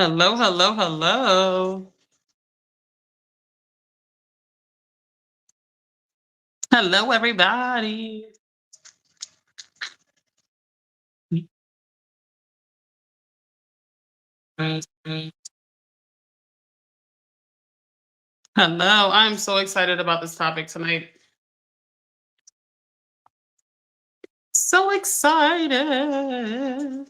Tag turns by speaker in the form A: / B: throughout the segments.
A: Hello, hello, hello. Hello, everybody. Hello, I'm so excited about this topic tonight. So excited.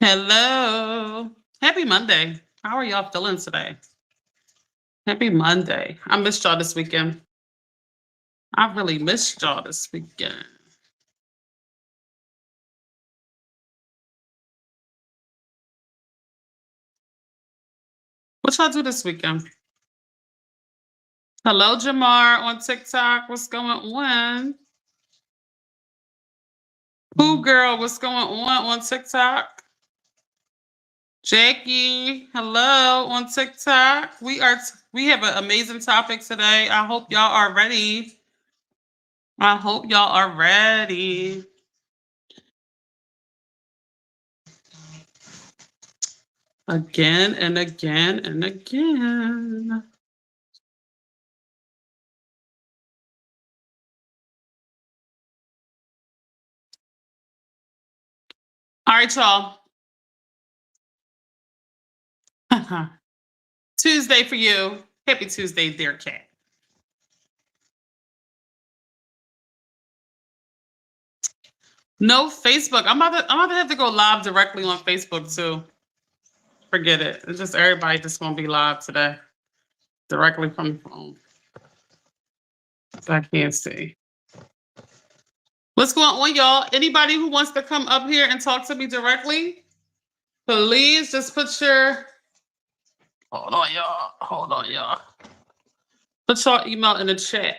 A: Hello. Happy Monday. How are y'all feeling today? Happy Monday. I missed y'all this weekend. I really missed y'all this weekend. What y'all do this weekend? Hello, Jamar on TikTok. What's going on? Who girl? What's going on TikTok? Jackie, hello on TikTok. We have an amazing topic today. I hope y'all are ready. I hope y'all are ready. Again and again and again. All right, y'all. Tuesday for you. Happy Tuesday, dear cat. No Facebook. I'm about to have to go live directly on Facebook too. Forget it. It's just everybody just won't be live today. Directly from the phone. So I can't see. What's going on, y'all? Anybody who wants to come up here and talk to me directly, please just put your hold on, y'all. Put your email in the chat.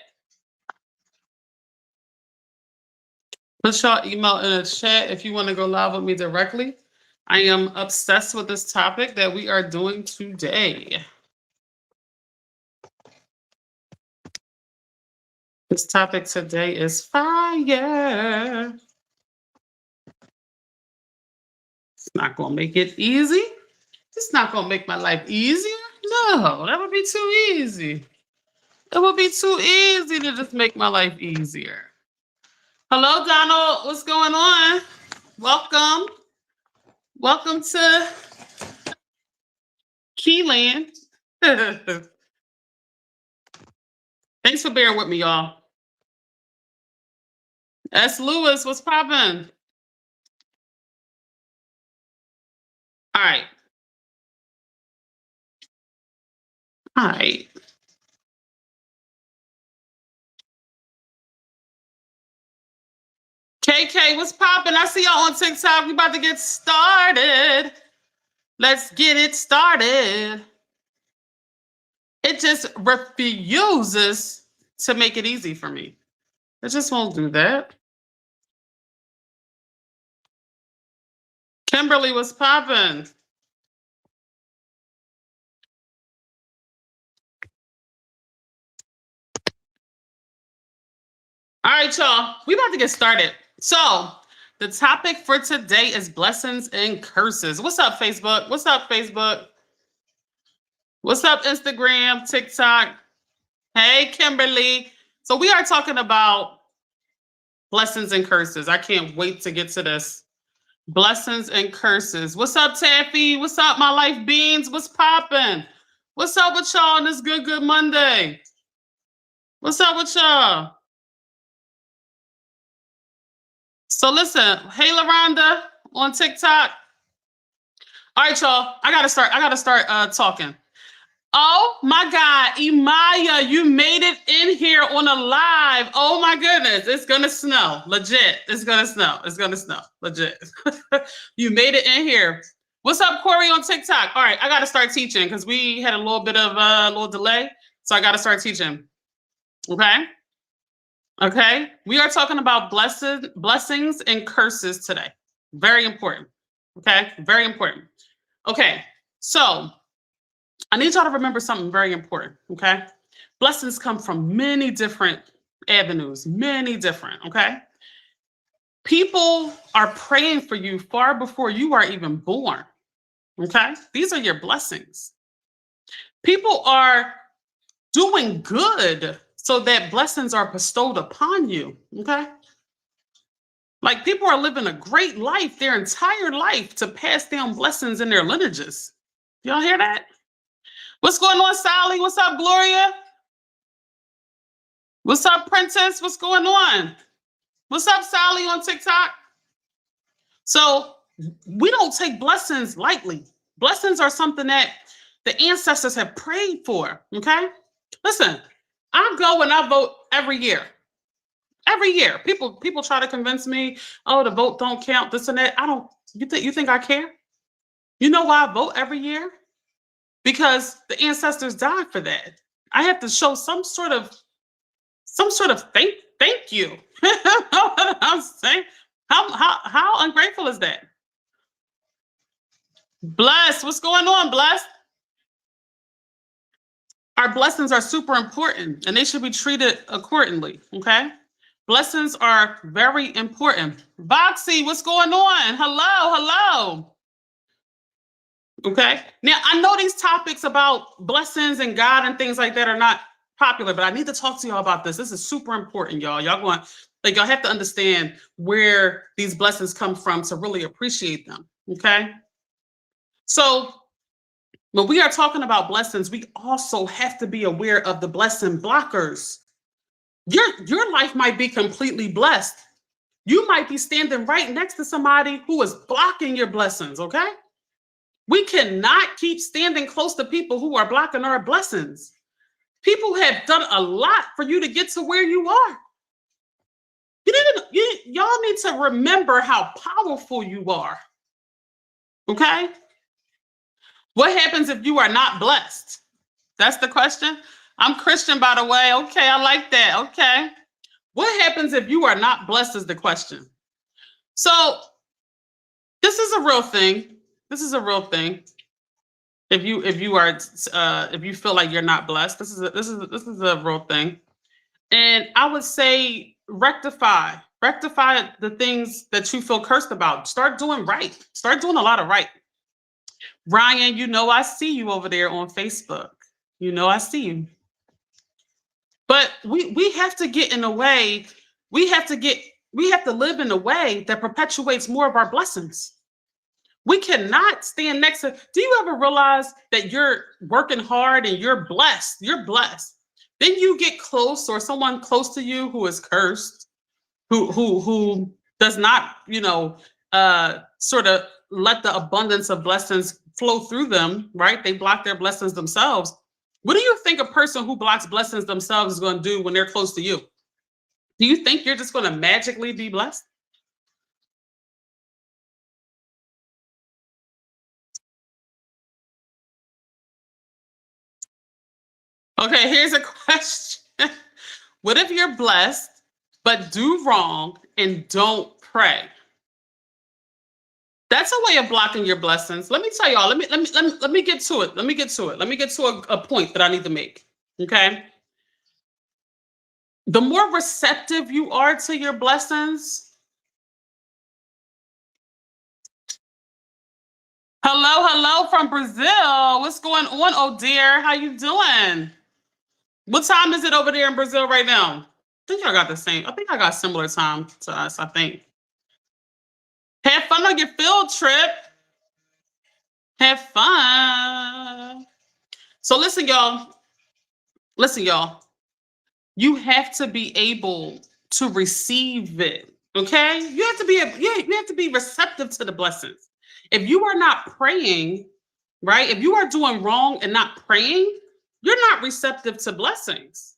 A: Put your email in the chat if you want to go live with me directly. I am obsessed with this topic that we are doing today. This topic today is fire. It's not going to make it easy. It's not going to make my life easier. No, that would be too easy. It would be too easy to just make my life easier. Hello, Donald. What's going on? Welcome. Welcome to Keyland. Thanks for bearing with me, y'all. S. Lewis, what's poppin'? All right. All right. KK, what's poppin'? I see y'all on TikTok. We about to get started. Let's get it started. It just refuses to make it easy for me. It just won't do that. Kimberly, what's poppin'? All right, y'all. We about to get started. So the topic for today is blessings and curses. What's up, Facebook? What's up, Facebook? What's up, Instagram, TikTok? Hey, Kimberly. So we are talking about blessings and curses. I can't wait to get to this. Blessings and curses. What's up, Taffy? What's up, my life beans? What's popping? What's up with y'all on this good Monday? What's up with y'all? So listen, hey, LaRonda on TikTok. All right, y'all. I gotta start talking. Oh my God, Imaya, you made it in here on a live. Oh my goodness, it's gonna snow. Legit, it's gonna snow. It's gonna snow. Legit. You made it in here. What's up, Corey on TikTok? All right, I gotta start teaching because we had a little bit of a little delay, so I gotta start teaching. Okay. Okay. We are talking about blessings and curses today. Very important. Okay. Very important. Okay. So I need y'all to remember something very important. Okay. Blessings come from many different avenues, many different, okay? People are praying for you far before you are even born, okay? These are your blessings. People are doing good so that blessings are bestowed upon you, okay? Like people are living a great life, their entire life, to pass down blessings in their lineages. Y'all hear that? What's going on, Sally? What's up, Gloria? What's up, Princess? What's going on? What's up, Sally on TikTok? So we don't take blessings lightly. Blessings are something that the ancestors have prayed for, okay? Listen, I go and I vote every year. Every year. People try to convince me, oh, the vote don't count, this and that. I don't, you think I care? You know why I vote every year? Because the ancestors died for that. I have to show some sort of thank you. You know what I'm saying? How ungrateful is that? Bless, what's going on, Bless? Our blessings are super important and they should be treated accordingly, okay? Blessings are very important. Voxy, what's going on? Hello. Okay. Now, I know these topics about blessings and God and things like that are not popular, but I need to talk to y'all about this. This is super important, y'all. Y'all have to understand where these blessings come from to really appreciate them, okay? So when we are talking about blessings, we also have to be aware of the blessing blockers. Your life might be completely blessed. You might be standing right next to somebody who is blocking your blessings, okay? We cannot keep standing close to people who are blocking our blessings. People have done a lot for you to get to where you are. Y'all need to remember how powerful you are, okay? What happens if you are not blessed? That's the question. I'm Christian, by the way. Okay, I like that. Okay. What happens if you are not blessed is the question. So this is a real thing. This is a real thing. If you feel like you're not blessed, this is a real thing. And I would say rectify the things that you feel cursed about. Start doing right. Start doing a lot of right. Ryan, I see you over there on Facebook. I see you. But we have to get in a way, we have to live in a way that perpetuates more of our blessings. We cannot stand next to, do you ever realize that you're working hard and you're blessed? You're blessed. Then you get close or someone close to you who is cursed, who does not, sort of let the abundance of blessings flow through them, right? They block their blessings themselves. What do you think a person who blocks blessings themselves is going to do when they're close to you? Do you think you're just going to magically be blessed? Okay, here's a question. What if you're blessed, but do wrong and don't pray? That's a way of blocking your blessings. Let me tell y'all, let me get to it. Let me get to a point that I need to make. Okay. The more receptive you are to your blessings. Hello from Brazil. What's going on, oh dear? How you doing? What time is it over there in Brazil right now? I think I got the same. I think I got similar time to us, I think. Have fun on your field trip. Have fun. So listen, y'all. You have to be able to receive it. Okay? You have to be receptive to the blessings. If you are not praying, right? If you are doing wrong and not praying, you're not receptive to blessings.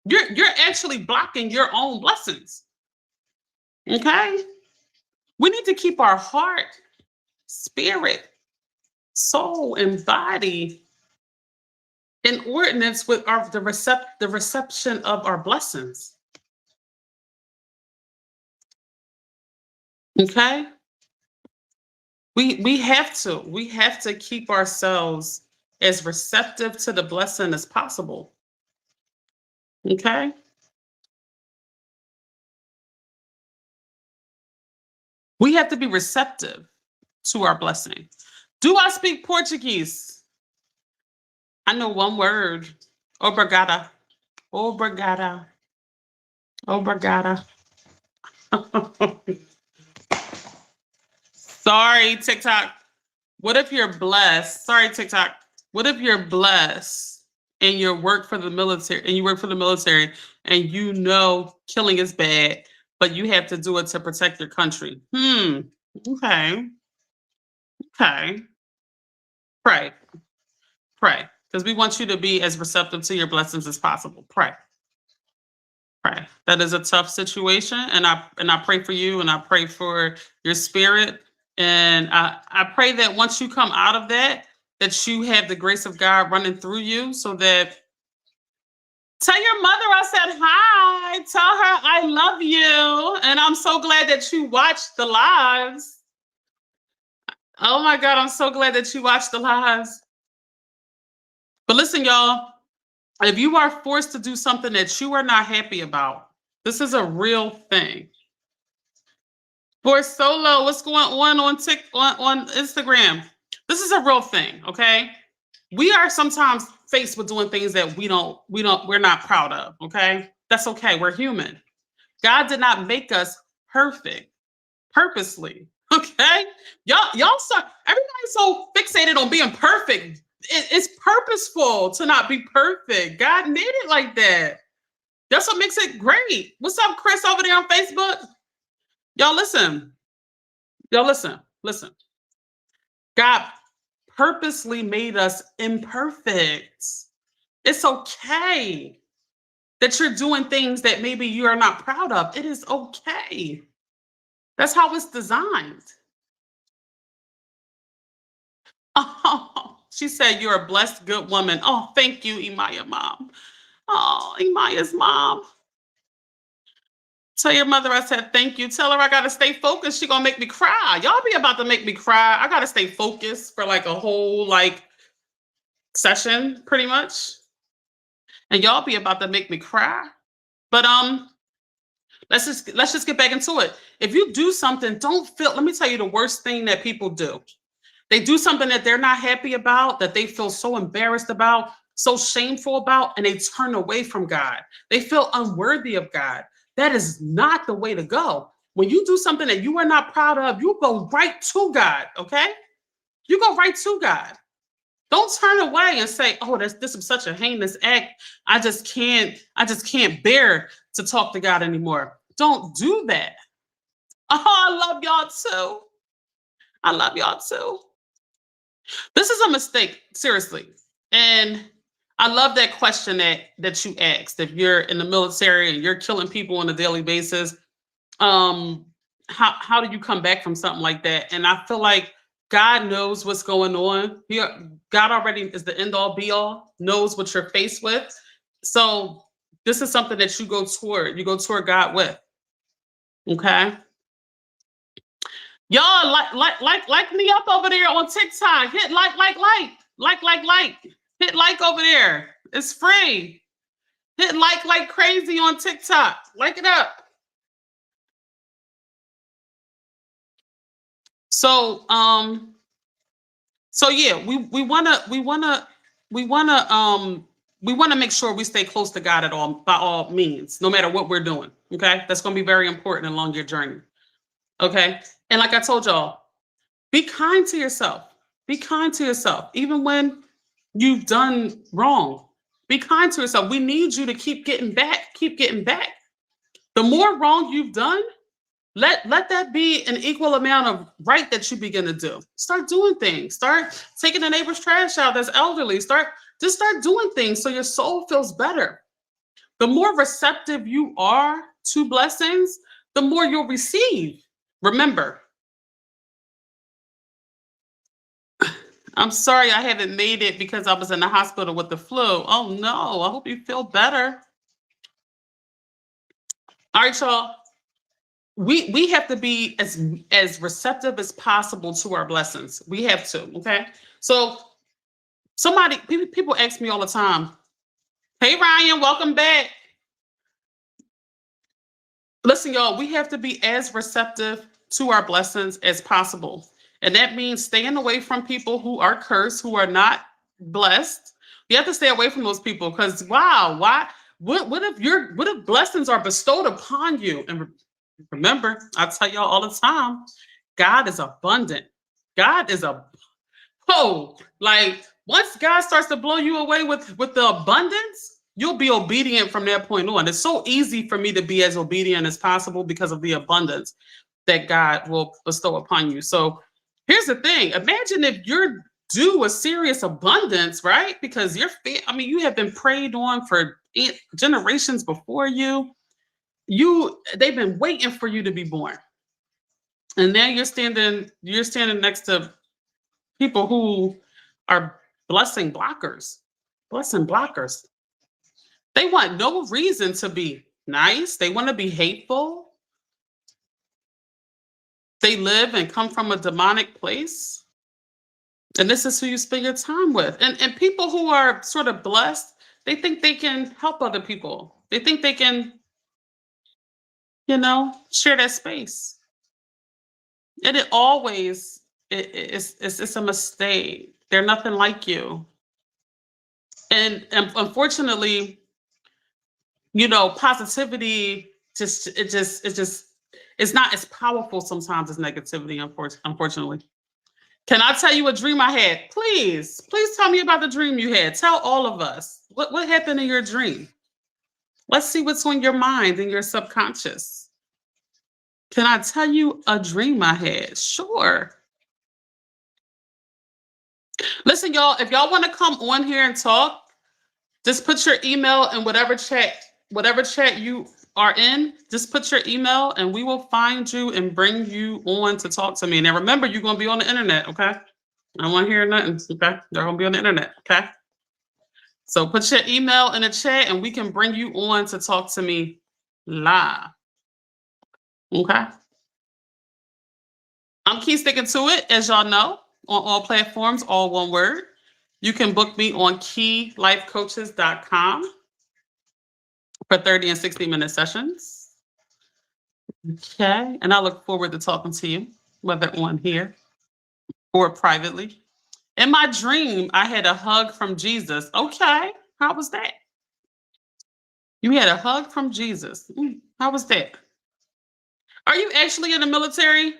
A: You're actually blocking your own blessings. Okay? We need to keep our heart, spirit, soul, and body in ordinance with the reception of our blessings. Okay? We have to keep ourselves as receptive to the blessing as possible. Okay? We have to be receptive to our blessing. Do I speak Portuguese? I know one word. Obrigada. Obrigada. Obrigada. Sorry, TikTok. What if you're blessed? Sorry, TikTok. What if you're blessed and you work for the military and you know killing is bad, but you have to do it to protect your country? Okay. Okay. Pray. Pray. Because we want you to be as receptive to your blessings as possible. Pray. Pray. That is a tough situation. And I pray for you and I pray for your spirit. And I pray that once you come out of that you have the grace of God running through you so that tell your mother I said hi. Tell her I love you. And I'm so glad that you watched the lives. Oh my God, I'm so glad that you watched the lives. But listen, y'all, if you are forced to do something that you are not happy about, this is a real thing. For Solo, what's going on on Instagram? This is a real thing, okay? We are sometimes faced with doing things that we're not proud of, okay? That's okay. We're human. God did not make us perfect purposely, okay? Y'all start, everybody's so fixated on being perfect. It's purposeful to not be perfect. God made it like that. That's what makes it great. What's up, Chris, over there on Facebook? Y'all listen. Listen. God purposely made us imperfect. It's okay that you're doing things that maybe you are not proud of. It is okay. That's how it's designed. Oh, she said you're a blessed, good woman. Oh, thank you, Imaya mom. Oh, Imaya's mom. Tell your mother I said thank you. Tell her I gotta stay focused. She gonna make me cry. Y'all be about to make me cry. I gotta stay focused for like a whole session, pretty much. And y'all be about to make me cry. But let's just get back into it. If you do something, let me tell you the worst thing that people do. They do something that they're not happy about, that they feel so embarrassed about, so shameful about, and they turn away from God. They feel unworthy of God. That is not the way to go. When you do something that you are not proud of, you go right to God, okay? You go right to God. Don't turn away and say, oh, this is such a heinous act. I just can't bear to talk to God anymore. Don't do that. Oh, I love y'all too. I love y'all too. This is a mistake, seriously. And I love that question that you asked. If you're in the military and you're killing people on a daily basis, how do you come back from something like that? And I feel like God knows what's going on. God already is the end all be all, knows what you're faced with. So this is something that you go toward God with. Okay. Y'all like me up over there on TikTok. Hit like. Hit like over there. It's free. Hit like crazy on TikTok. Like it up. So yeah, we wanna make sure we stay close to God by all means, no matter what we're doing. Okay, that's gonna be very important along your journey. Okay, and like I told y'all, be kind to yourself. Be kind to yourself, even when you've done wrong. Be kind to yourself. We need you to keep getting back. Keep getting back. The more wrong you've done, let that be an equal amount of right that you begin to do. Start doing things. Start taking the neighbor's trash out that's elderly. Start doing things so your soul feels better. The more receptive you are to blessings, the more you'll receive. Remember, I'm sorry I haven't made it because I was in the hospital with the flu. Oh no, I hope you feel better. All right, y'all. We have to be as receptive as possible to our blessings. We have to, okay? So people ask me all the time, hey Ryan, welcome back. Listen, y'all, we have to be as receptive to our blessings as possible. And that means staying away from people who are cursed, who are not blessed. You have to stay away from those people because wow, why? What if blessings are bestowed upon you? And remember, I tell y'all all the time, God is abundant. God is a like once God starts to blow you away with the abundance, you'll be obedient from that point on. It's so easy for me to be as obedient as possible because of the abundance that God will bestow upon you. So here's the thing. Imagine if you're due a serious abundance, right? Because you have been preyed on for generations before you. They've been waiting for you to be born. And now you're standing next to people who are blessing blockers. They want no reason to be nice. They want to be hateful. They live and come from a demonic place. And this is who you spend your time with. And people who are sort of blessed, they think they can help other people. They think they can, share that space. And it's a mistake. They're nothing like you. And unfortunately, positivity it's not as powerful sometimes as negativity, unfortunately. Can I tell you a dream I had? Please tell me about the dream you had. Tell all of us. What happened in your dream? Let's see what's on your mind and your subconscious. Can I tell you a dream I had? Sure. Listen, y'all, if y'all want to come on here and talk, just put your email in whatever chat you are in. Just put your email and we will find you and bring you on to talk to me. Now, remember, you're going to be on the internet, okay? I don't want to hear nothing, okay? They're going to be on the internet, okay? So put your email in the chat and we can bring you on to talk to me live, okay? I'm key sticking to it, as y'all know, on all platforms, all one word. You can book me on keylifecoaches.com for 30 and 60-minute sessions. Okay, and I look forward to talking to you, whether on here or privately. In my dream, I had a hug from Jesus. Okay, how was that? You had a hug from Jesus. How was that? Are you actually in the military?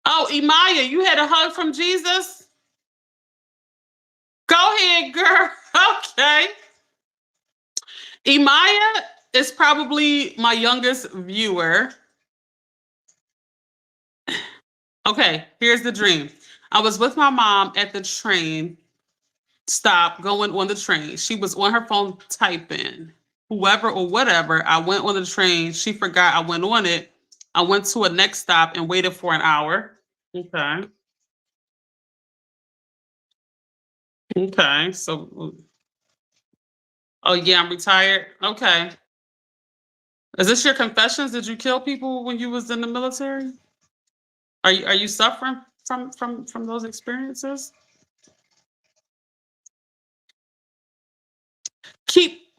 A: Oh, Imaya, you had a hug from Jesus? Go ahead, girl. Okay. Imaya is probably my youngest viewer. Okay, here's the dream. I was with my mom at the train stop going on the train. She was on her phone typing. Whoever or whatever, I went on the train. She forgot I went on it. I went to a next stop and waited for an hour. Okay. Okay, so, oh yeah, I'm retired. Okay. Is this your confessions? Did you kill people when you was in the military? Are you suffering from those experiences?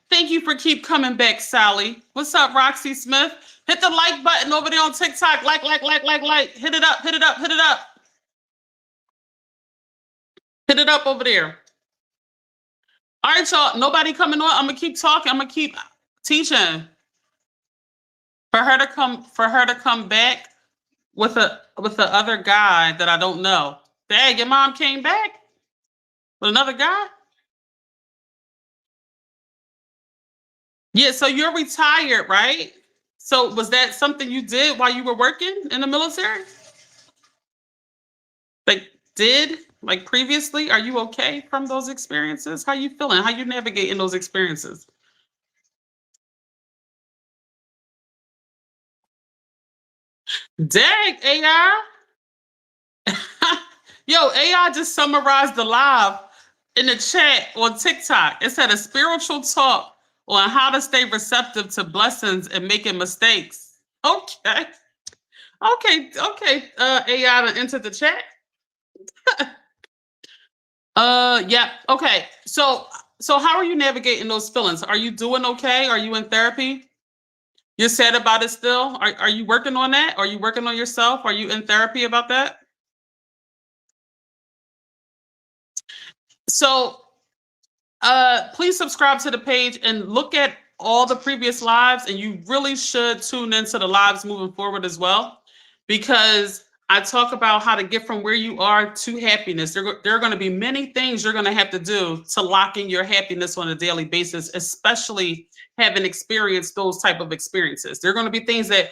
A: Thank you for keep coming back, Sally. What's up, Roxy Smith? Hit the like button over there on TikTok. Like. Hit it up. Hit it up over there. All right, y'all. Nobody coming on. I'm gonna keep talking. I'm gonna keep teaching. For her to come back with the other guy that I don't know. Dad, your mom came back with another guy? Yeah, so you're retired, right? So was that something you did while you were working in the military? Like previously? Are you okay from those experiences? How you feeling? How you navigating those experiences? Dang, AI. Yo, AI just summarized the live in the chat on TikTok. It said a spiritual talk on how to stay receptive to blessings and making mistakes. Okay. AI to enter the chat. Yeah. Okay. So how are you navigating those feelings? Are you doing okay? Are you in therapy? You're sad about it still? Are you working on that? Are you working on yourself? Are you in therapy about that? So please subscribe to the page and look at all the previous lives, and you really should tune into the lives moving forward as well, because I talk about how to get from where you are to happiness. There are going to be many things you're going to have to do to lock in your happiness on a daily basis, especially having experienced those type of experiences. There are going to be things that,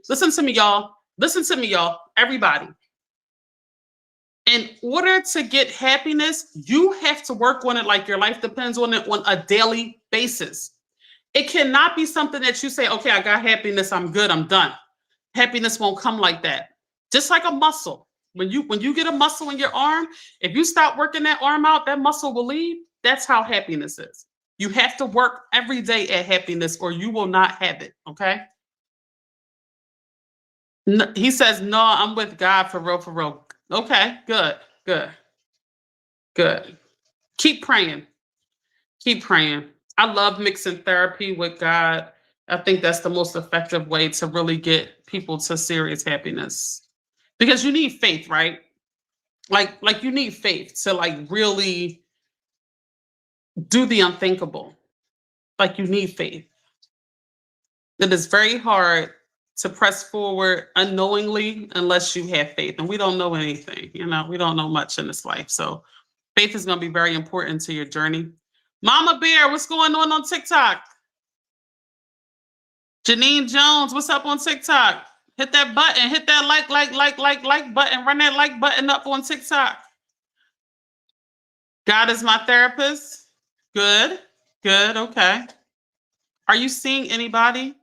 A: listen to me, y'all. Listen to me, y'all. Everybody. In order to get happiness, you have to work on it like your life depends on it on a daily basis. It cannot be something that you say, okay, I got happiness, I'm good, I'm done. Happiness won't come like that. Just like a muscle. When you get a muscle in your arm, if you stop working that arm out, that muscle will leave. That's how happiness is. You have to work every day at happiness or you will not have it, okay? No, he says, no, I'm with God for real, for real. Okay, good, good, good. Keep praying. Keep praying. I love mixing therapy with God. I think that's the most effective way to really get people to serious happiness. Because you need faith, right? Like you need faith to like really do the unthinkable. Like you need faith. It is very hard to press forward unknowingly unless you have faith. And we don't know anything, we don't know much in this life. So faith is going to be very important to your journey. Mama Bear, what's going on TikTok? Janine Jones, what's up on TikTok? Hit that button, hit that like button, run that like button up on TikTok. God is my therapist. Good, good, okay. Are you seeing anybody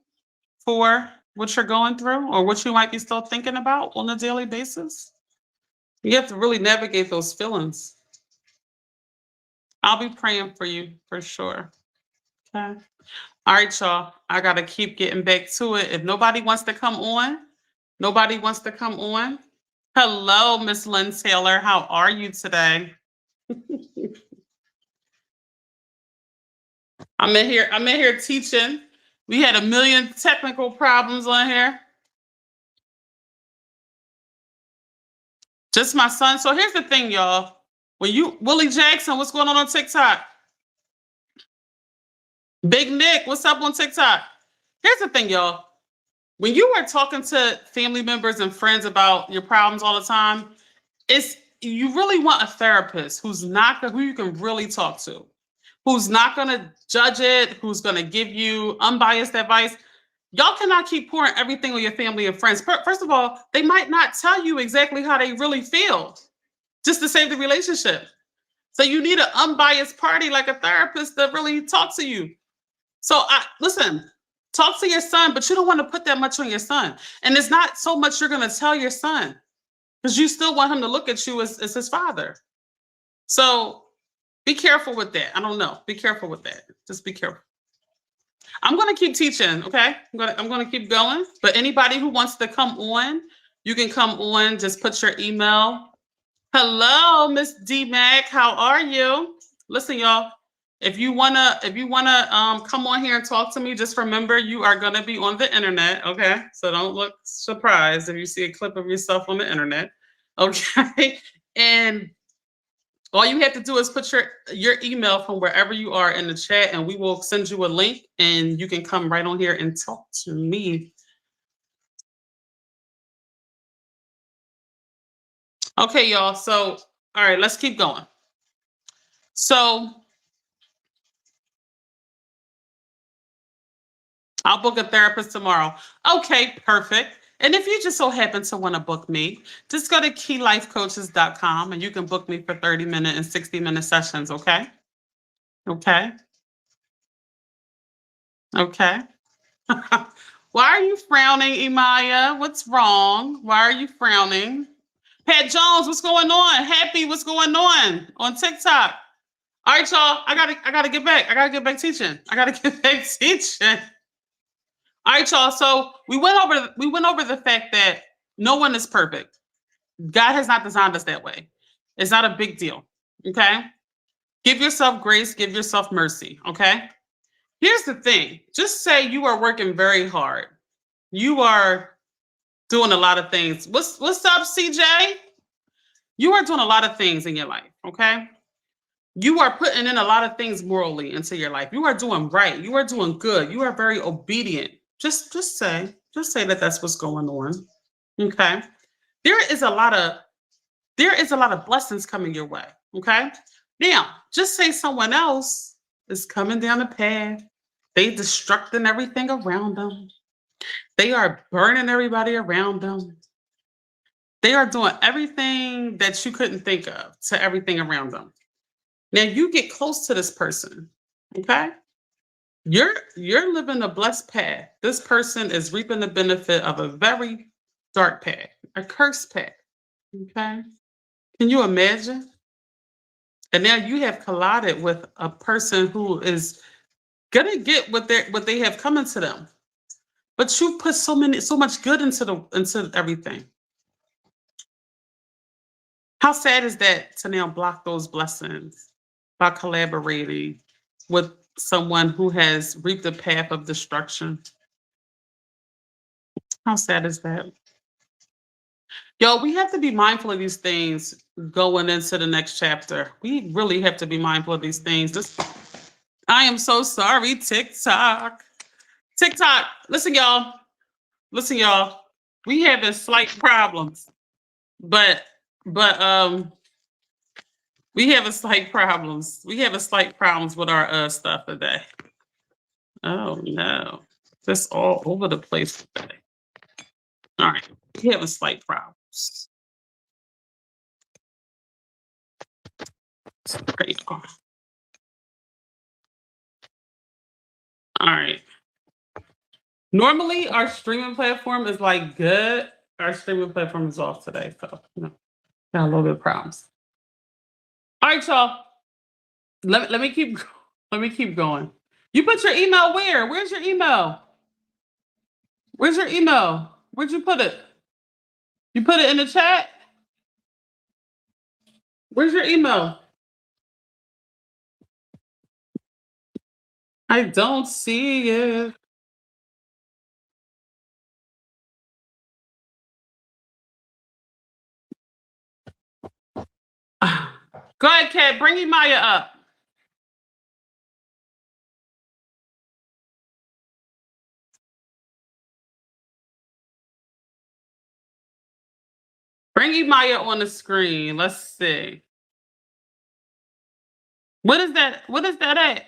A: for what you're going through or what you might be still thinking about on a daily basis? You have to really navigate those feelings. I'll be praying for you for sure. Okay. All right, y'all. I got to keep getting back to it. If nobody wants to come on, nobody wants to come on. Hello, Miss Lynn Taylor. How are you today? I'm in here teaching. We had a million technical problems on here. Just my son. So here's the thing, y'all. Willie Jackson, what's going on TikTok? Big Nick, what's up on TikTok? Here's the thing, y'all. When you are talking to family members and friends about your problems all the time, you really want a therapist who you can really talk to, who's not going to judge it, who's going to give you unbiased advice. Y'all cannot keep pouring everything on your family and friends. First of all, they might not tell you exactly how they really feel just to save the relationship. So you need an unbiased party like a therapist to really talk to you. So listen, talk to your son, but you don't want to put that much on your son. And it's not so much you're going to tell your son because you still want him to look at you as his father. So be careful with that. I don't know. Be careful with that. Just be careful. I'm going to keep teaching, okay? I'm going to keep going. But anybody who wants to come on, you can come on. Just put your email. Hello, Miss D-Mac. How are you? Listen, y'all. If you wanna come on here and talk to me, just remember you are gonna be on the internet, okay? So don't look surprised if you see a clip of yourself on the internet, okay? And all you have to do is put your email from wherever you are in the chat, and we will send you a link, and you can come right on here and talk to me. Okay, y'all. So, all right, let's keep going. So, I'll book a therapist tomorrow. Okay, perfect. And if you just so happen to want to book me, just go to keylifecoaches.com and you can book me for 30-minute and 60-minute sessions, okay? Okay. Okay. Why are you frowning, Imaya? What's wrong? Why are you frowning? Pat Jones, what's going on? Happy, what's going on TikTok? All right, y'all. I gotta get back. I gotta get back teaching. All right, y'all. So we went over the fact that no one is perfect. God has not designed us that way. It's not a big deal. Okay. Give yourself grace. Give yourself mercy. Okay. Here's the thing. Just say you are working very hard. You are doing a lot of things. What's up, CJ? You are doing a lot of things in your life, okay? You are putting in a lot of things morally into your life. You are doing right. You are doing good. You are very obedient. Just say that that's what's going on. Okay? There is a lot of blessings coming your way, okay? Now, just say someone else is coming down the path. They destructing everything around them. They are burning everybody around them. They are doing everything that you couldn't think of to everything around them. Now you get close to this person, okay? You're living a blessed path. This person is reaping the benefit of a very dark path, a cursed path. Okay. Can you imagine? And now you have collided with a person who is gonna get what they have coming to them. But you put so much good into everything. How sad is that to now block those blessings by collaborating with someone who has reaped a path of destruction? How sad is that? Yo, we have to be mindful of these things going into the next chapter. We really have to be mindful of these things. I am so sorry, TikTok. TikTok, listen, y'all. Listen, y'all. We having slight problems, but we have a slight problems. We have a slight problems with our stuff today. Oh no, just all over the place today. All right, we have a slight problems. Great. All right. Normally, our streaming platform is like good. Our streaming platform is off today, so got a little bit of problems. All right, y'all. Let me keep going. You put your email where? Where's your email? Where's your email? Where'd you put it? You put it in the chat? Where's your email? I don't see it. Go ahead, Kat. Bring Imaya up. Bring Imaya on the screen. Let's see. What is that? What is that at?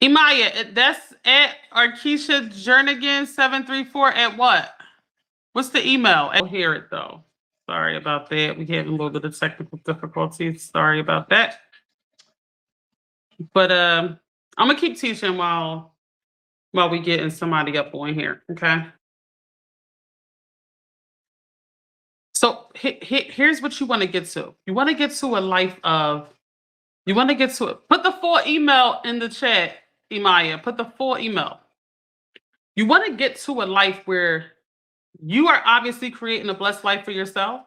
A: Imaya, that's at Arkisha Jernigan 734 at what? What's the email? I don't hear it though. Sorry about that. We had a little bit of technical difficulties. Sorry about that. But I'm gonna keep teaching while we getting somebody up on here. Okay. So here's what you want to get to. You want to get to a life of. You want to get to it. Put the full email in the chat, Imaya. Put the full email. You want to get to a life where you are obviously creating a blessed life for yourself,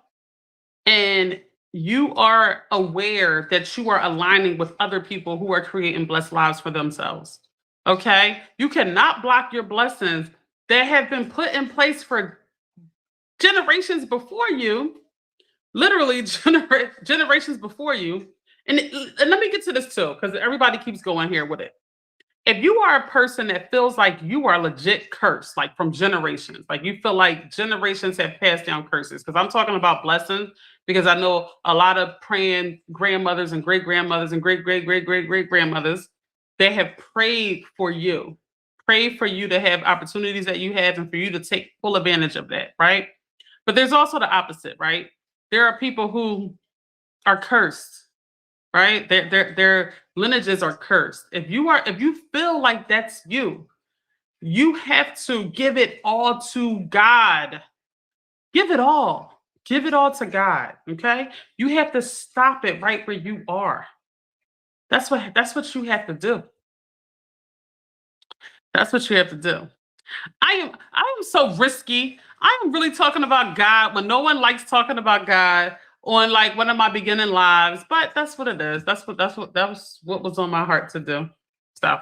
A: and you are aware that you are aligning with other people who are creating blessed lives for themselves. Okay? You cannot block your blessings that have been put in place for generations before you, literally generations before you. And let me get to this too, because everybody keeps going here with it. If you are a person that feels like you are legit cursed, like from generations, like you feel like generations have passed down curses, because I'm talking about blessings, because I know a lot of praying grandmothers and great grandmothers and great great great great great grandmothers, they have prayed for you to have opportunities that you have and for you to take full advantage of that, right? But there's also the opposite, right? There are people who are cursed, right? Their lineages are cursed. If you feel like that's you have to give it all to God. Give it all. Give it all to God. Okay? You have to stop it right where you are. That's what you have to do. That's what you have to do. I am so risky. I am really talking about God when no one likes talking about God on like one of my beginning lives, but that's what it is. That was what was on my heart to do. So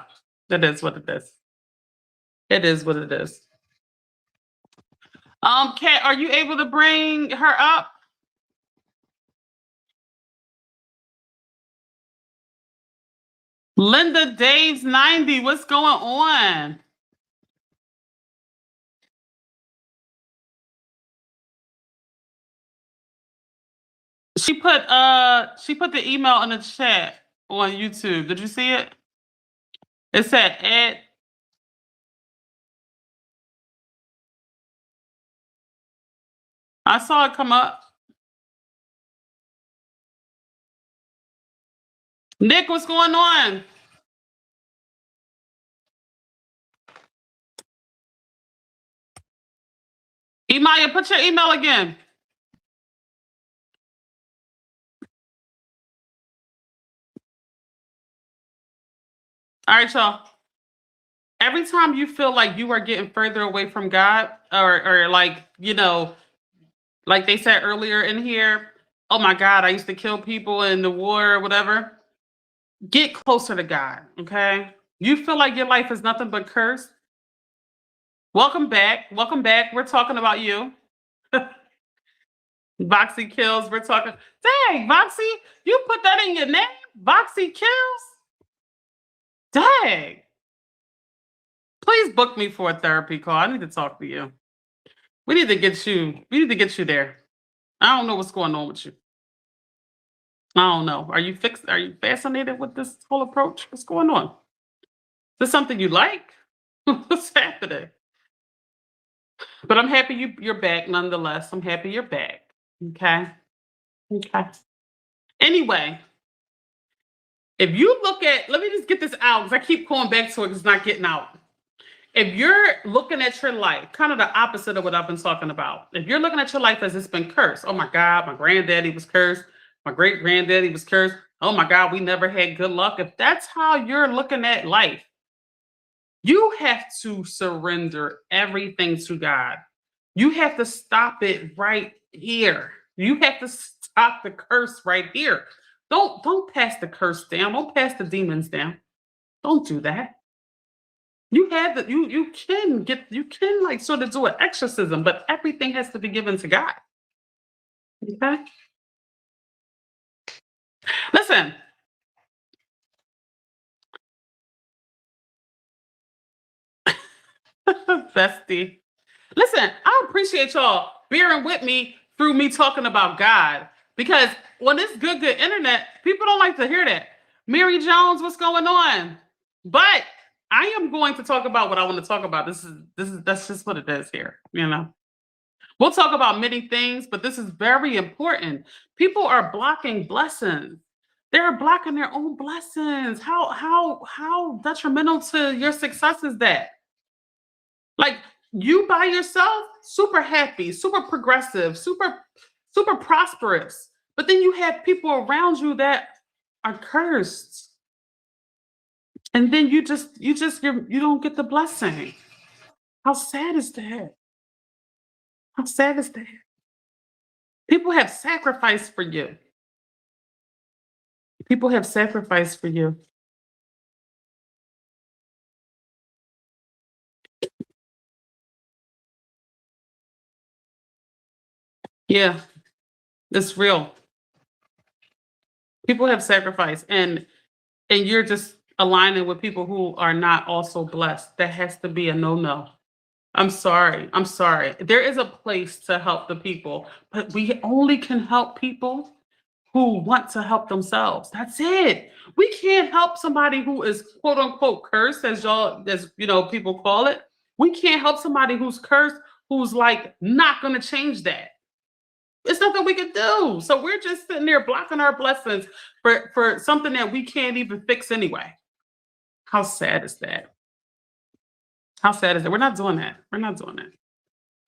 A: it is what it is. It is what it is. Kat, are you able to bring her up? Linda Daves 90, what's going on? She put the email in the chat on YouTube. Did you see it? It said Ed. I saw it come up. Nick, what's going on? Imaya, put your email again. All right, y'all. Every time you feel like you are getting further away from God, or like, like they said earlier in here, oh my God, I used to kill people in the war or whatever. Get closer to God, okay? You feel like your life is nothing but cursed. Welcome back. Welcome back. We're talking about you. Voxy Kills. We're talking. Dang, Voxy, you put that in your name? Voxy Kills? Dang. Please book me for a therapy call. I need to talk to you. We need to get you there. I don't know what's going on with you. I don't know. Are you fascinated with this whole approach? What's going on? Is this something you like? What's happening? But I'm happy you're back nonetheless. I'm happy you're back. Okay. Okay. Anyway, if you look at, let me just get this out because I keep going back to it because it's not getting out. If you're looking at your life, kind of the opposite of what I've been talking about, if you're looking at your life as it's been cursed, oh my God, my granddaddy was cursed, my great granddaddy was cursed, oh my God, we never had good luck. If that's how you're looking at life, you have to surrender everything to God. You have to stop it right here. You have to stop the curse right here. Don't pass the curse down. Don't pass the demons down. Don't do that. You have that. You can like sort of do an exorcism, but everything has to be given to God. Okay. Listen. Bestie. Listen, I appreciate y'all bearing with me through me talking about God because when it's good internet, people don't like to hear that. Mary Jones, what's going on? But I am going to talk about what I want to talk about. That's just what it is here, We'll talk about many things, but this is very important. People are blocking blessings. They're blocking their own blessings. How detrimental to your success is that? Like you by yourself, super happy, super progressive, super prosperous. But then you have people around you that are cursed. And then you don't get the blessing. How sad is that? How sad is that? People have sacrificed for you. People have sacrificed for you. Yeah, it's real. People have sacrificed and you're just aligning with people who are not also blessed. That has to be a no-no. I'm sorry. I'm sorry. There is a place to help the people, but we only can help people who want to help themselves. That's it. We can't help somebody who is quote unquote cursed, as people call it. We can't help somebody who's cursed, who's like not going to change that. It's nothing we can do. So we're just sitting there blocking our blessings for something that we can't even fix anyway. How sad is that? How sad is that? We're not doing that. We're not doing that.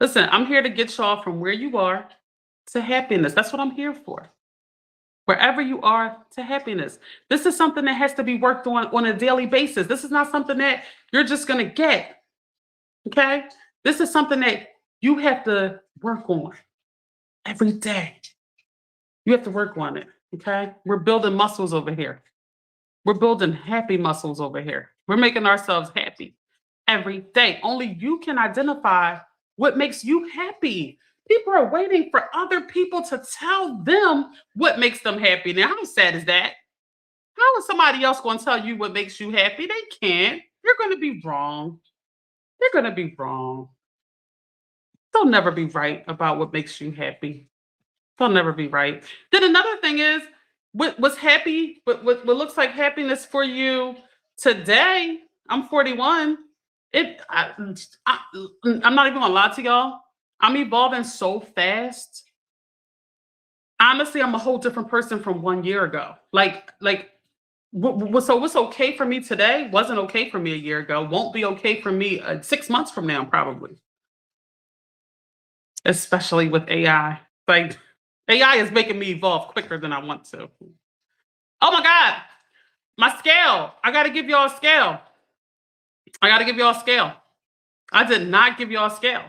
A: Listen, I'm here to get y'all from where you are to happiness. That's what I'm here for. Wherever you are to happiness. This is something that has to be worked on a daily basis. This is not something that you're just going to get. Okay? This is something that you have to work on every day. You have to work on it. Okay? We're building muscles over here. We're building happy muscles over here. We're making ourselves happy every day. Only you can identify what makes you happy. People are waiting for other people to tell them what makes them happy. Now, how sad is that? How is somebody else going to tell you what makes you happy? They can't. You're going to be wrong. They're going to be wrong. They'll never be right about what makes you happy. They'll never be right. Then another thing is, what's happy, what looks like happiness for you today. I'm 41. I'm not even gonna lie to y'all. I'm evolving so fast. Honestly, I'm a whole different person from 1 year ago. So what's okay for me today wasn't okay for me a year ago. Won't be okay for me 6 months from now, probably. Especially with AI. Like AI is making me evolve quicker than I want to. Oh my God, my scale. I got to give y'all a scale. I did not give y'all a scale.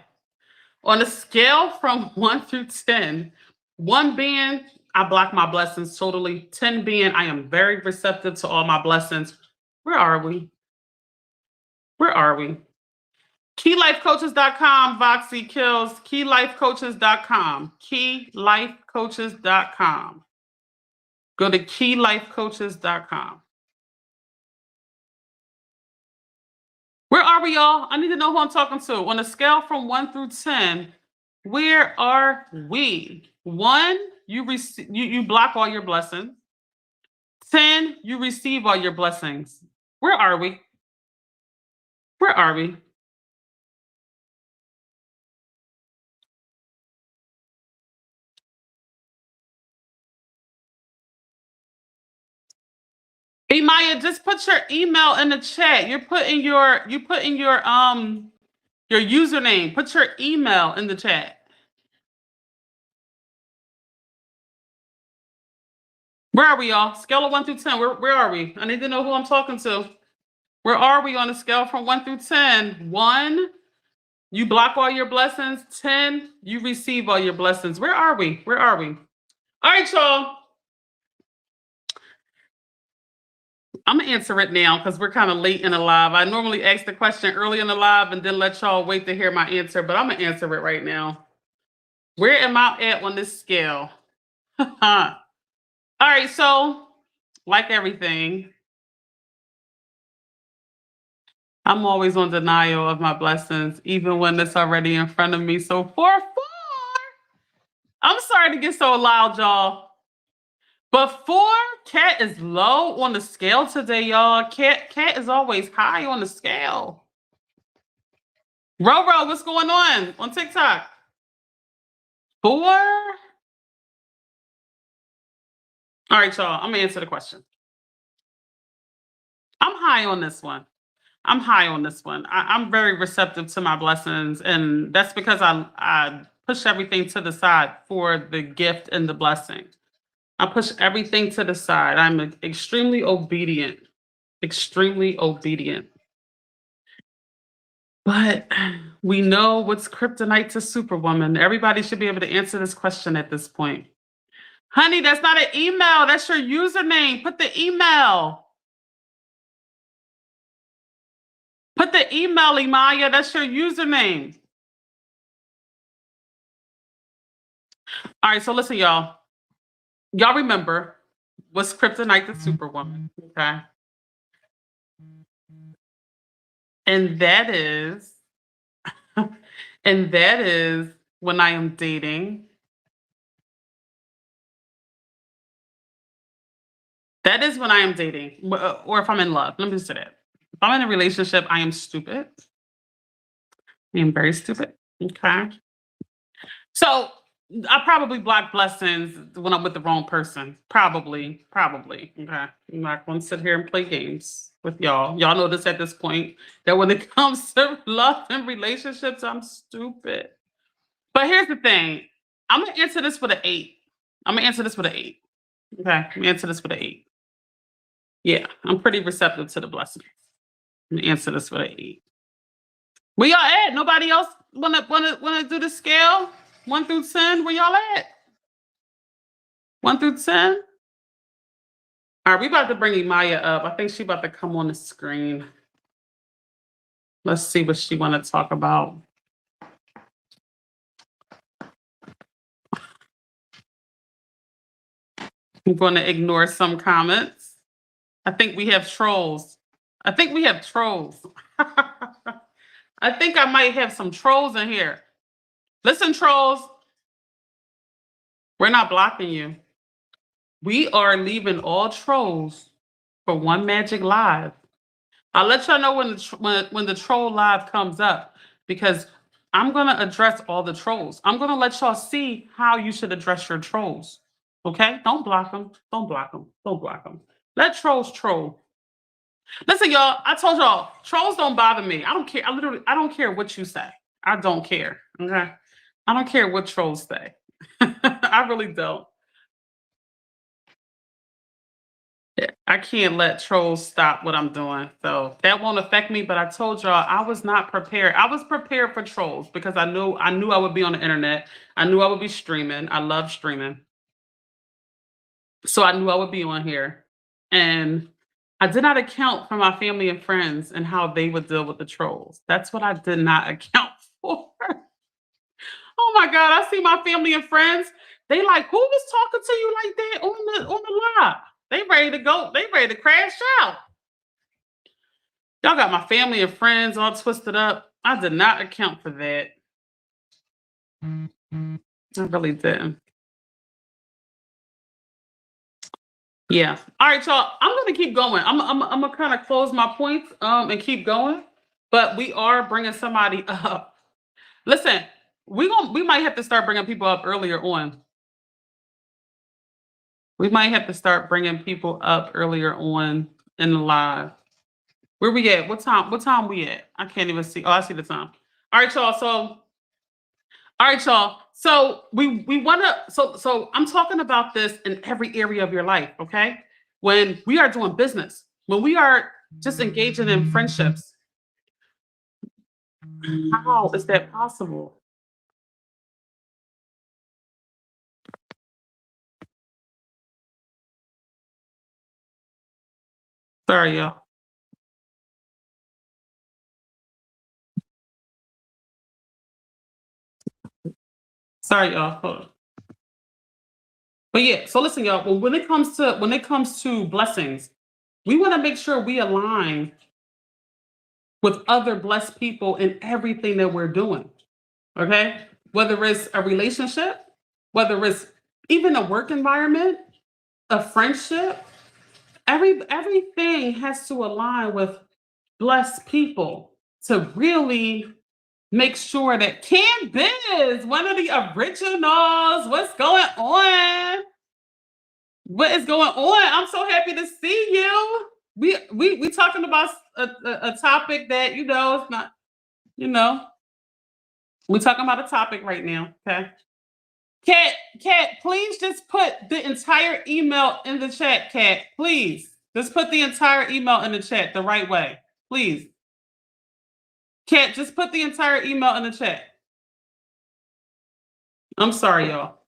A: On a scale from 1 through 10, 1 being I block my blessings totally, 10 being I am very receptive to all my blessings. Where are we? KeyLifeCoaches.com, Voxy Kills, KeyLifeCoaches.com, KeyLifeCoaches.com. Go to KeyLifeCoaches.com. Where are we, y'all? I need to know who I'm talking to. On a scale from 1 through 10, where are we? 1, you block all your blessings. 10, you receive all your blessings. Where are we? Hey Maya, just put your email in the chat. You put in your username. Put your email in the chat. Where are we, y'all? Scale of 1 through 10. Where are we? I need to know who I'm talking to. Where are we on a scale from 1 through 10? 1, you block all your blessings. 10, you receive all your blessings. Where are we? All right, y'all. I'm gonna answer it now because we're kind of late in the live. I normally ask the question early in the live and then let y'all wait to hear my answer, but I'm gonna answer it right now. Where am I at on this scale? All right, so like everything, I'm always on denial of my blessings, even when it's already in front of me. So 4. I'm sorry to get so loud, y'all. But 4, Cat is low on the scale today, y'all. Cat is always high on the scale. Roro, what's going on TikTok? 4? All right, y'all. I'm gonna answer the question. I'm high on this one. I'm very receptive to my blessings, and that's because I push everything to the side for the gift and the blessing. I push everything to the side. I'm extremely obedient. But we know what's kryptonite to Superwoman. Everybody should be able to answer this question at this point. Honey, that's not an email. That's your username. Put the email. Imaya. That's your username. All right, so listen, y'all. Y'all remember what's kryptonite to Superwoman, okay? And that is when I am dating. That is when I am dating, or if I'm in love. Let me just say that. If I'm in a relationship, I am stupid. I am very stupid. Okay. So I probably block blessings when I'm with the wrong person. Probably. Okay. I'm not going to sit here and play games with y'all. Y'all know this at this point, that when it comes to love and relationships, I'm stupid. But here's the thing. I'm going to answer this with an 8. Okay. I'm going to answer this with an 8. Yeah, I'm pretty receptive to the blessings. I'm going to answer this with an 8. Where y'all at? Nobody else wanna do the scale? 1 through 10? Where y'all at? 1 through 10? All right, we about to bring Imaya up. I think she about to come on the screen. Let's see what she want to talk about. I'm going to ignore some comments. I think we have trolls. I think we have trolls. I think I might have some trolls in here. Listen, trolls, we're not blocking you. We are leaving all trolls for One Magic Live. I'll let y'all know when the troll live comes up, because I'm gonna address all the trolls. I'm gonna let y'all see how you should address your trolls. Okay? Don't block them. Don't block them. Don't block them. Let trolls troll. Listen, y'all, I told y'all, trolls don't bother me. I don't care. I don't care what you say. I don't care. Okay? I don't care what trolls say. I really don't. I can't let trolls stop what I'm doing. So that won't affect me. But I told y'all I was not prepared. I was prepared for trolls because I knew I would be on the internet. I knew I would be streaming. I love streaming. So I knew I would be on here. And I did not account for my family and friends and how they would deal with the trolls. That's what I did not account for. Oh my God, I see my family and friends. They like, who was talking to you like that on the live? They ready to go. They ready to crash out. Y'all got my family and friends all twisted up. I did not account for that. I really didn't. Yeah. All right, y'all. I'm gonna keep going. I'm gonna kind of close my points and keep going. But we are bringing somebody up. Listen, we might have to start bringing people up earlier on. We might have to start bringing people up earlier on in the live. Where we at? What time we at? I can't even see. Oh, I see the time. All right, y'all. All right, y'all. So we want to. So I'm talking about this in every area of your life. Okay, when we are doing business, when we are just engaging in friendships, how is that possible? Sorry, y'all. Sorry, y'all. Hold on. But yeah, so listen, y'all. Well, when it comes to blessings, we want to make sure we align with other blessed people in everything that we're doing. Okay, whether it's a relationship, whether it's even a work environment, a friendship, everything has to align with blessed people to really make sure that Can Biz, one of the originals, what's going on? What is going on? I'm so happy to see you. We talking about a topic that it's not, you know, we're talking about a topic right now. Okay. Cat, please just put the entire email in the chat, Cat. Please. Just put the entire email in the chat the right way. Please. Cat, just put the entire email in the chat. I'm sorry, y'all.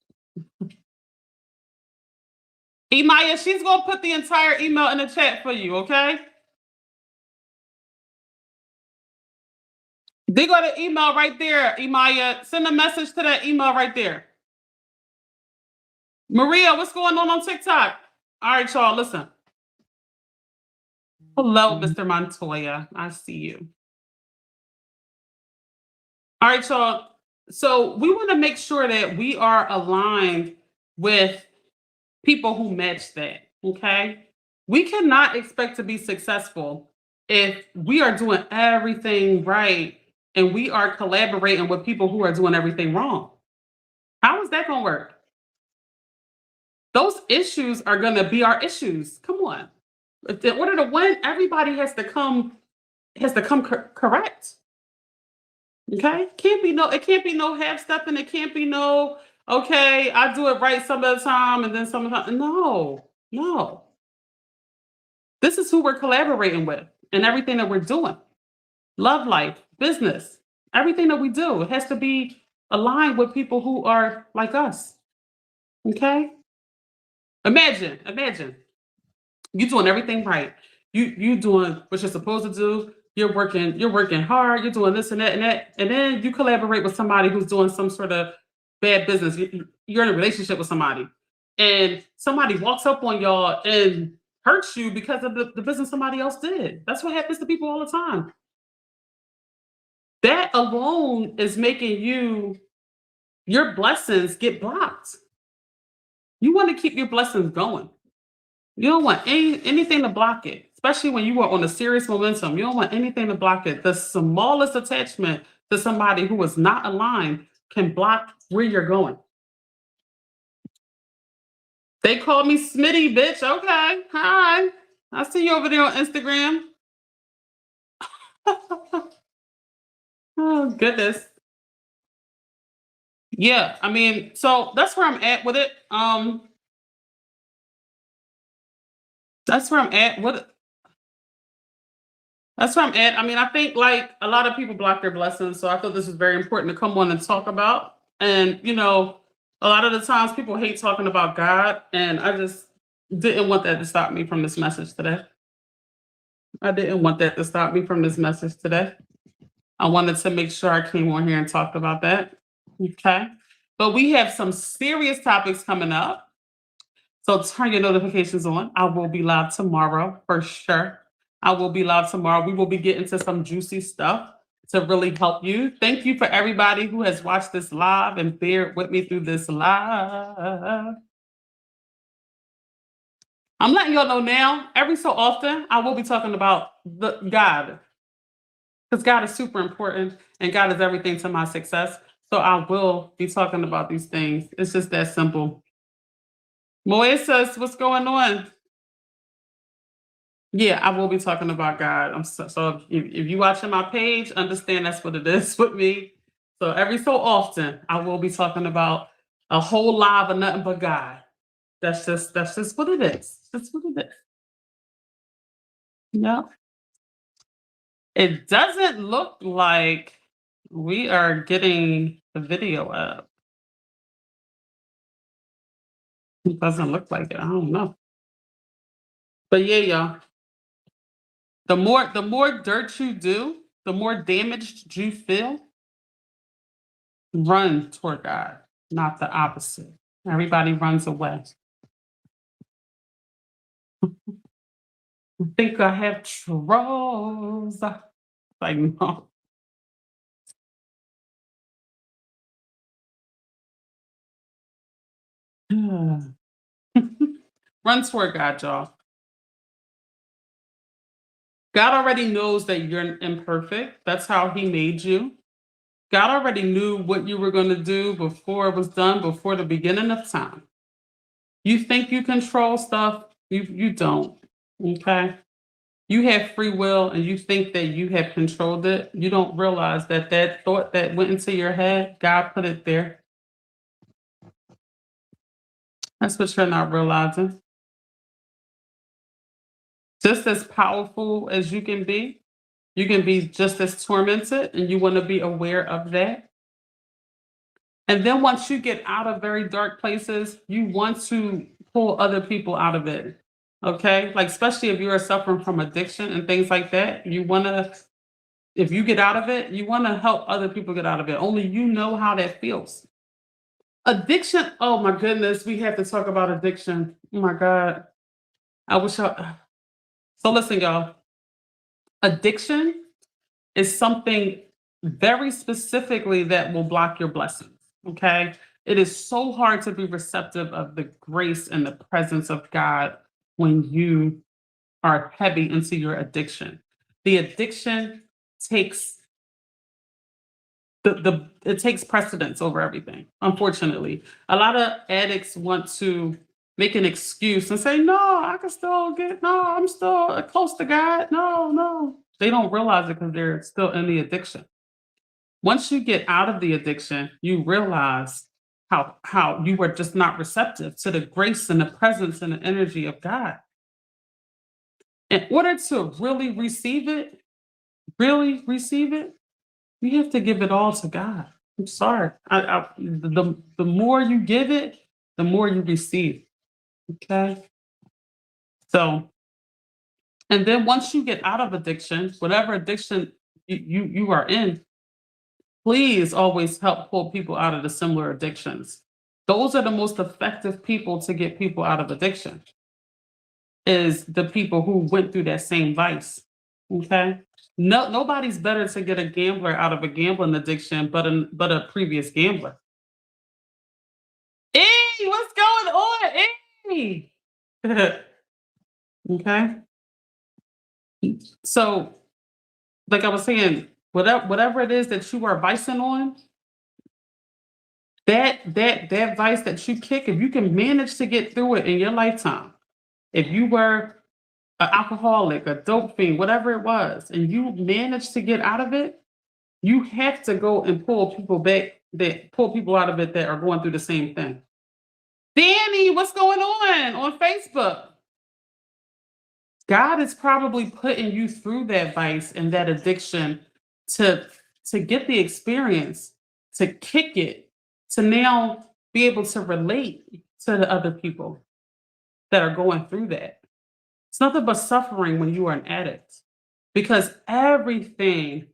A: Emaya, she's going to put the entire email in the chat for you, okay? They got an email right there, Emaya. Send a message to that email right there. Maria, what's going on TikTok? All right, y'all, listen. Hello, Mr. Montoya. I see you. All right, y'all. So we want to make sure that we are aligned with people who match that. Okay. We cannot expect to be successful if we are doing everything right and we are collaborating with people who are doing everything wrong. How is that going to work? Those issues are going to be our issues. Come on. In order to win, everybody has to come correct. Okay, it can't be no half stepping. It can't be no, okay, I do it right some of the time and then some of the time. No. This is who we're collaborating with and everything that we're doing. Love life, business, everything that we do, it has to be aligned with people who are like us. Okay? Imagine you doing everything right. You doing what you're supposed to do. you're working hard, you're doing this and that, and then you collaborate with somebody who's doing some sort of bad business. You're in a relationship with somebody, and somebody walks up on y'all and hurts you because of the business somebody else did. That's what happens to people all the time. That alone is making your blessings get blocked. You want to keep your blessings going. You don't want anything to block it, especially when you are on a serious momentum. You don't want anything to block it. The smallest attachment to somebody who is not aligned can block where you're going. They call me Smitty, bitch. Okay. Hi. I see you over there on Instagram. Oh, goodness. Yeah, I mean, so that's where I'm at with it. That's where I'm at with it. That's where I'm at. I mean, I think like a lot of people block their blessings, so I thought this is very important to come on and talk about. And a lot of the times people hate talking about God, and I just didn't want that to stop me from this message today. I didn't want that to stop me from this message today. I wanted to make sure I came on here and talked about that. Okay. But we have some serious topics coming up. So turn your notifications on. I will be live tomorrow for sure. I will be live tomorrow. We will be getting to some juicy stuff to really help you. Thank you for everybody who has watched this live and bear with me through this live. I'm letting y'all know now, every so often, I will be talking about the God. Because God is super important and God is everything to my success. So I will be talking about these things. It's just that simple. Moises, what's going on? Yeah, I will be talking about God. So if you watching my page, understand that's what it is with me. So every so often, I will be talking about a whole lot of nothing but God. That's just what it is. That's what it is. Yeah. It doesn't look like we are getting the video up. It doesn't look like it. I don't know. But yeah, y'all. The more dirt you do, the more damaged you feel, run toward God, not the opposite. Everybody runs away. I think I have trolls. Like, no. Run toward God, y'all. God already knows that you're imperfect. That's how He made you. God already knew what you were going to do before it was done, before the beginning of time. You think you control stuff, you don't. Okay? You have free will and you think that you have controlled it. You don't realize that that thought that went into your head, God put it there. That's what you're not realizing. Just as powerful as you can be just as tormented, and you want to be aware of that. And then once you get out of very dark places, you want to pull other people out of it. Okay? Like, especially if you are suffering from addiction and things like that, you want to, if you get out of it, you want to help other people get out of it. Only you know how that feels. Addiction, oh my goodness, we have to talk about addiction. Oh my God. I wish I. So listen, y'all. Addiction is something very specifically that will block your blessings. Okay. It is so hard to be receptive of the grace and the presence of God when you are heavy into your addiction. The addiction takes it takes precedence over everything, unfortunately. A lot of addicts want to make an excuse and say, no, I can still get, no, I'm still close to God. No, no. They don't realize it because they're still in the addiction. Once you get out of the addiction, you realize how you were just not receptive to the grace and the presence and the energy of God. In order to really receive it, you have to give it all to God. I'm sorry. The more you give it, the more you receive. Okay. So And then once you get out of addiction, whatever addiction you are in, please always help pull people out of the similar addictions. Those are the most effective people to get people out of addiction, is the people who went through that same vice. Okay? No, nobody's better to get a gambler out of a gambling addiction but a previous gambler. Hey, what's going on? Hey. Okay. So, like I was saying, whatever it is that you are vicing on, that vice that you kick, if you can manage to get through it in your lifetime, if you were an alcoholic, a dope fiend, whatever it was, and you managed to get out of it, you have to go and pull people out of it that are going through the same thing. Danny, what's going on Facebook? God is probably putting you through that vice and that addiction to to get the experience, to kick it, to now be able to relate to the other people that are going through that. It's nothing but suffering when you are an addict, because everything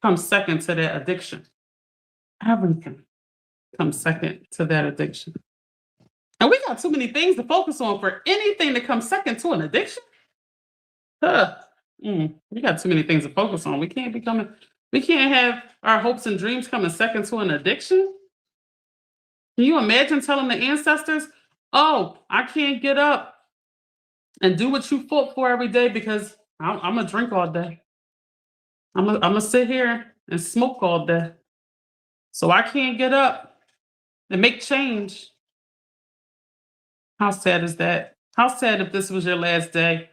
A: comes second to that addiction. Everything comes second to that addiction. And we got too many things to focus on for anything to come second to an addiction. Huh. We got too many things to focus on. We can't have our hopes and dreams coming second to an addiction. Can you imagine telling the ancestors, oh, I can't get up and do what you fought for every day because I'm gonna drink all day. I'm gonna sit here and smoke all day. So I can't get up and make change. How sad is that? How sad if this was your last day?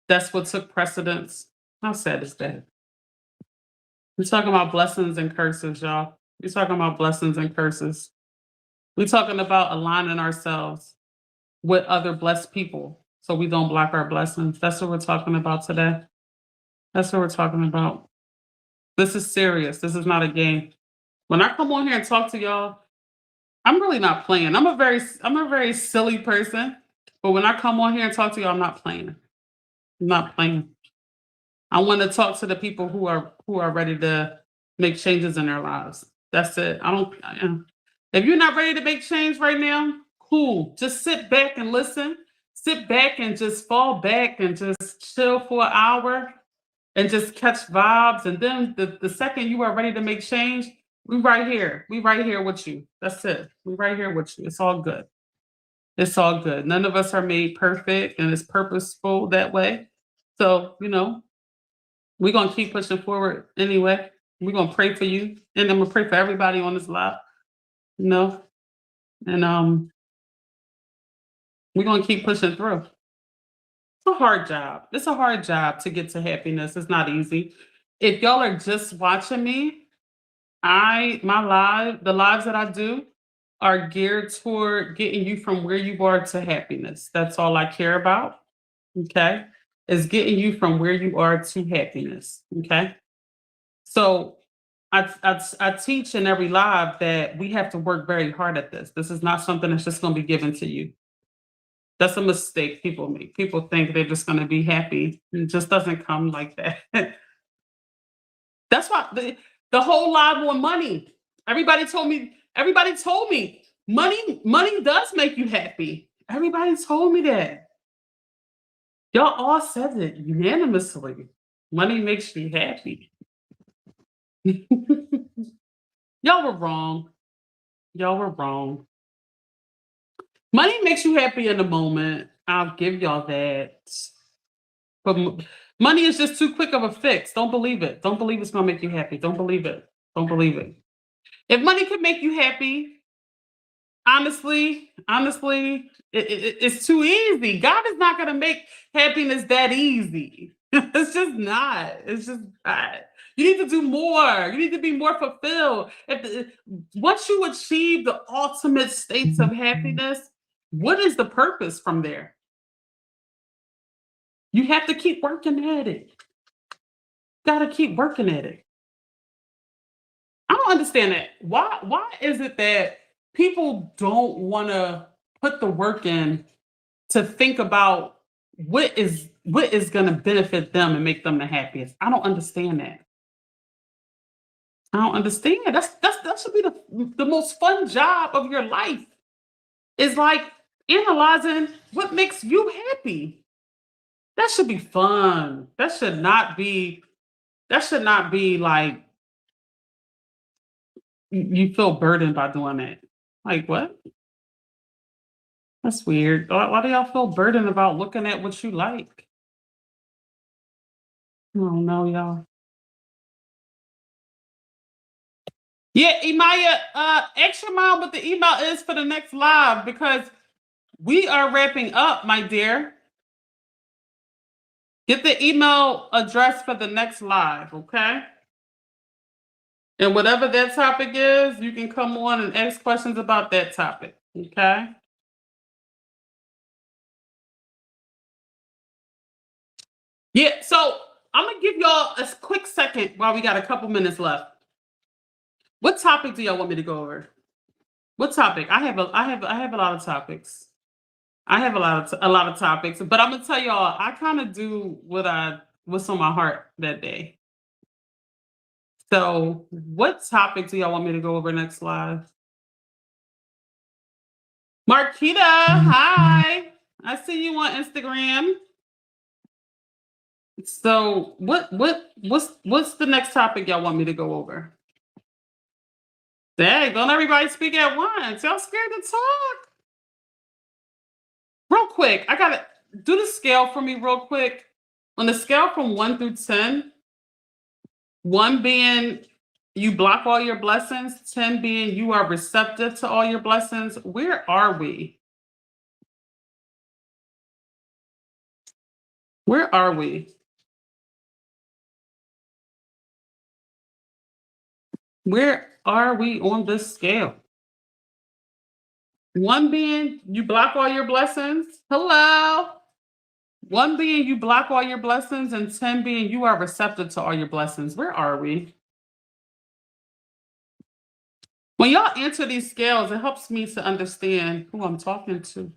A: That's what took precedence. How sad is that? We're talking about blessings and curses, y'all. We're talking about blessings and curses. We're talking about aligning ourselves with other blessed people so we don't block our blessings. That's what we're talking about today. That's what we're talking about. This is serious. This is not a game. When I come on here and talk to y'all, I'm really not playing. I'm a very silly person, but when I come on here and talk to y'all, I'm not playing. I'm not playing. I want to talk to the people who are ready to make changes in their lives. That's it. If you're not ready to make change right now, cool. Just sit back and listen. Sit back and just fall back and just chill for an hour and just catch vibes. And then the second you are ready to make change, we right here. We right here with you. That's it. We right here with you. It's all good. It's all good. None of us are made perfect and it's purposeful that way. So, we're gonna keep pushing forward anyway. We're gonna pray for you. And I'm gonna pray for everybody on this live, you know. And we're gonna keep pushing through. It's a hard job. It's a hard job to get to happiness. It's not easy. If y'all are just watching me, the lives that I do are geared toward getting you from where you are to happiness. That's all I care about. Okay. Is getting you from where you are to happiness. Okay. So I teach in every live that we have to work very hard at this. This is not something that's just going to be given to you. That's a mistake people make. People think they're just going to be happy. It just doesn't come like that. That's why the whole live on money. Everybody told me money does make you happy. Everybody told me that. Y'all all said it unanimously. Money makes you happy. Y'all were wrong. Y'all were wrong. Money makes you happy in the moment. I'll give y'all that. But money is just too quick of a fix. Don't believe it. Don't believe it's going to make you happy. Don't believe it. Don't believe it. If money could make you happy, honestly, it's too easy. God is not going to make happiness that easy. It's just not. It's just not. You need to do more. You need to be more fulfilled. Once you achieve the ultimate states of happiness, what is the purpose from there? You have to keep working at it. Got to keep working at it. I don't understand that. Why is it that people don't want to put the work in to think about what is what is going to benefit them and make them the happiest? I don't understand that. I don't understand. That should be the most fun job of your life. Is like analyzing what makes you happy. That should be fun. That should not be. That should not be like you feel burdened by doing that. Like what? That's weird. Why do y'all feel burdened about looking at what you like? I don't know, y'all. Yeah, Imaya, extra mile what the email is for the next live because we are wrapping up, my dear. Get the email address for the next live, okay? And whatever that topic is, you can come on and ask questions about that topic, okay? Yeah, so I'm gonna give y'all a quick second while we got a couple minutes left. What topic do y'all want me to go over? What topic? I have a lot of topics. I have a lot of topics, but I'm gonna tell y'all, I kind of do what's on my heart that day. So, what topic do y'all want me to go over next live? Marquita, hi. I see you on Instagram. So, what's the next topic y'all want me to go over? Dang, don't everybody speak at once. Y'all scared to talk? Real quick, I gotta do the scale for me real quick. On the scale from 1 through 10, 1 being you block all your blessings, 10 being you are receptive to all your blessings, where are we? Where are we? Where are we on this scale? 1 being you block all your blessings. Hello. 1 being you block all your blessings, and 10 being you are receptive to all your blessings. Where are we? When y'all answer these scales, it helps me to understand who I'm talking to.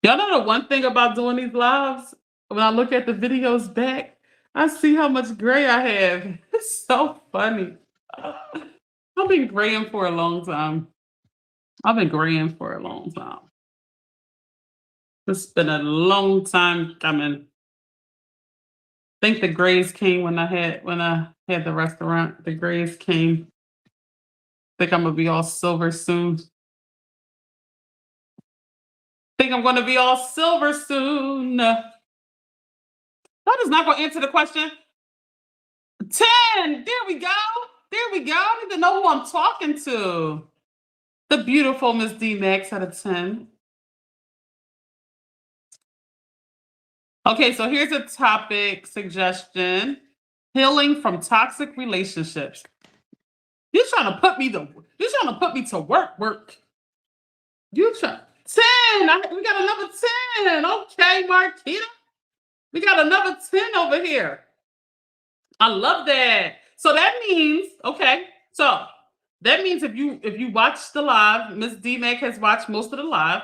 A: Y'all know the one thing about doing these lives? When I look at the videos back, I see how much gray I have. It's so funny. I've been graying for a long time. It's been a long time coming. I think the grays came when I had the restaurant. The grays came. I think I'm gonna be all silver soon. Think I'm gonna be all silver soon. That is not gonna answer the question. 10. There we go. There we go. I don't even know who I'm talking to. The beautiful Miss D Max out of 10. Okay, so here's a topic suggestion: healing from toxic relationships. You're trying to put me to work. You try 10. We got another 10. Okay, Marquita. We got another 10 over here. I love that. So that means, okay, so that means if you watch the live, Miss D-Mac has watched most of the live.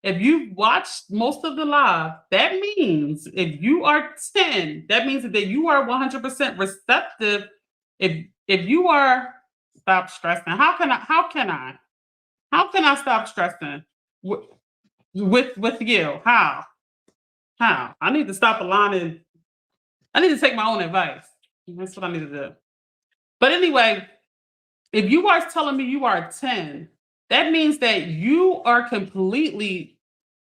A: If you've watched most of the live, that means if you are 10, that means that you are 100% receptive. If you are, stop stressing. How can I stop stressing with you? How? I need to stop aligning. I need to take my own advice. That's what I need to do. But anyway, if you are telling me you are 10, that means that you are completely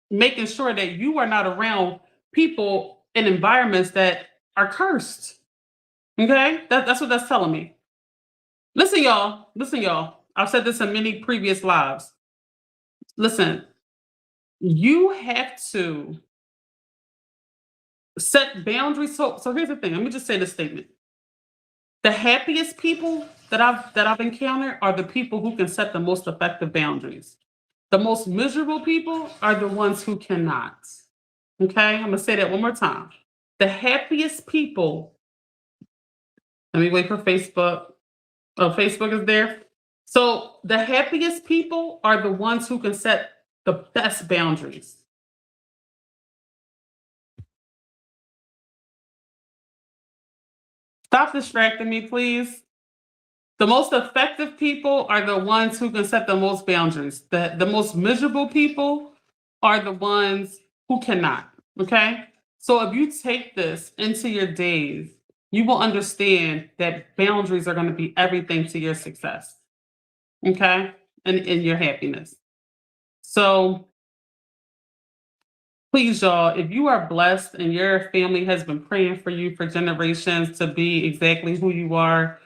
A: making sure that you are not around people in environments that are cursed. Okay? That's what that's telling me. Listen, y'all. I've said this in many previous lives. Listen, you have to set boundaries. So here's the thing. Let me just say this statement. The happiest people that I've encountered are the people who can set the most effective boundaries. The most miserable people are the ones who cannot. Okay, I'm gonna say that one more time. The happiest people. Let me wait for Facebook. Oh, Facebook is there. So the happiest people are the ones who can set the best boundaries. Stop distracting me, please. The most effective people are the ones who can set the most boundaries. The most miserable people are the ones who cannot. Okay. So if you take this into your days, you will understand that boundaries are going to be everything to your success. Okay. And your happiness. So please, y'all, if you are blessed and your family has been praying for you for generations to be exactly who you are,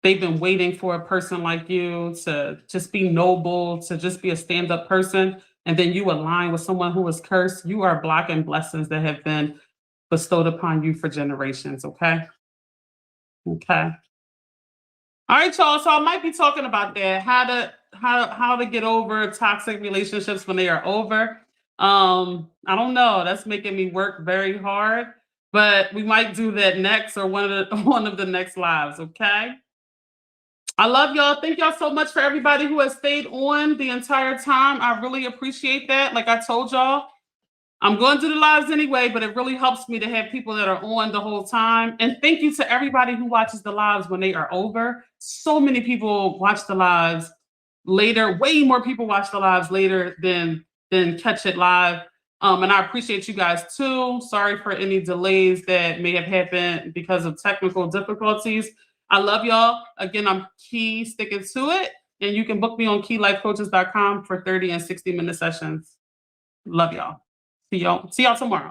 A: they've been waiting for a person like you to just be noble, to just be a stand up person. And then you align with someone who is cursed. You are blocking blessings that have been bestowed upon you for generations. Okay. Okay. All right, y'all. So I might be talking about that, how to get over toxic relationships when they are over. I don't know. That's making me work very hard, but we might do that next or one of the one of the next lives. Okay. I love y'all. Thank y'all so much for everybody who has stayed on the entire time. I really appreciate that. Like I told y'all, I'm going to do the lives anyway, but it really helps me to have people that are on the whole time. And thank you to everybody who watches the lives when they are over. So many people watch the lives later. Way more people watch the lives later than catch it live. And I appreciate you guys too. Sorry for any delays that may have happened because of technical difficulties. I love y'all. Again, I'm Key sticking to it. And you can book me on keylifecoaches.com for 30 and 60-minute sessions. Love y'all. See y'all tomorrow.